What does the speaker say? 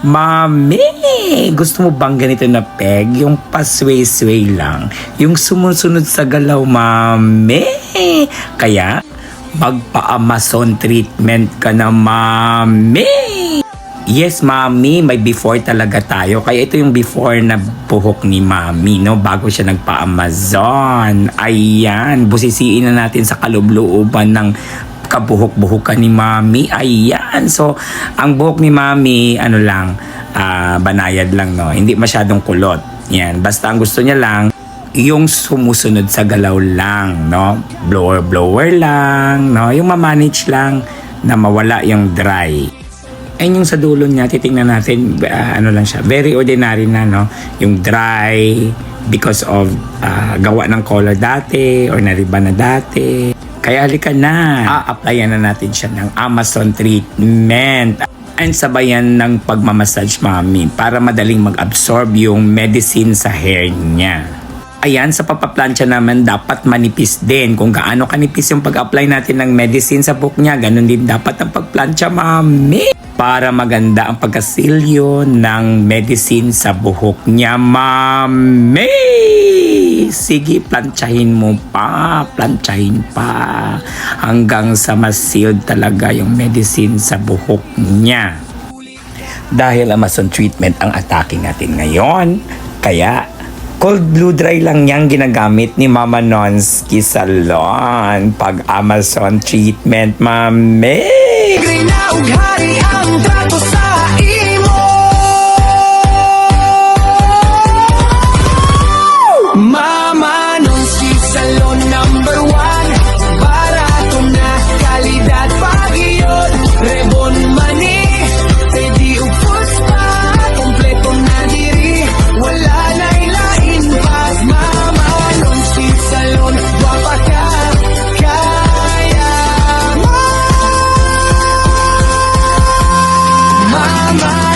Mami, gusto mo bang ganito na peg? Yung pasway-sway lang. Yung sumusunod sa galaw, mami. Kaya, magpa-Amazon treatment ka na, mami. Yes, mami, may before talaga tayo. Kaya ito yung before na buhok ni mami, no? Bago siya nagpa-Amazon. Ayan, busisiin na natin sa kaloob-looban ng kabuhok-buhokan ni mami. Ayan. So, ang buhok ni mami, banayad lang, no? Hindi masyadong kulot. Yan. Basta ang gusto niya lang, yung sumusunod sa galaw lang, no? Blower-blower lang, no? Yung mamanage lang na mawala yung dry. And yung sa dulo niya, titingnan natin, lang siya. Very ordinary na, no? Yung dry because of gawa ng color dati or nariban na dati. Kaya halika na, a-applyan na natin siya ng Amazon treatment. And sabayan ng pagmamassage, mami, para madaling mag-absorb yung medicine sa hair niya. Ayan, sa papaplansya naman, dapat manipis din. Kung gaano kanipis yung pag-apply natin ng medicine sa buhok niya, ganun din dapat ang pagplansya, mami. Para maganda ang pagkasilyo ng medicine sa buhok niya, mami. Sige, plantsahin mo pa, plantsahin pa. Hanggang sa ma-sealed talaga yung medicine sa buhok niya. Dahil Amazon treatment ang atake natin ngayon, kaya cold blue dry lang niyang ginagamit ni Mama Nonsky Salon pag Amazon treatment, mami. Hari ang trato sa imo, Mama Nonsky Salon #1. Barato na, kalidad pagiyod, rebon mani, pwede upos pa, kompleto na diri, wala na ilain pa. Mama Nonsky Salon, wapa ka, kaya Mama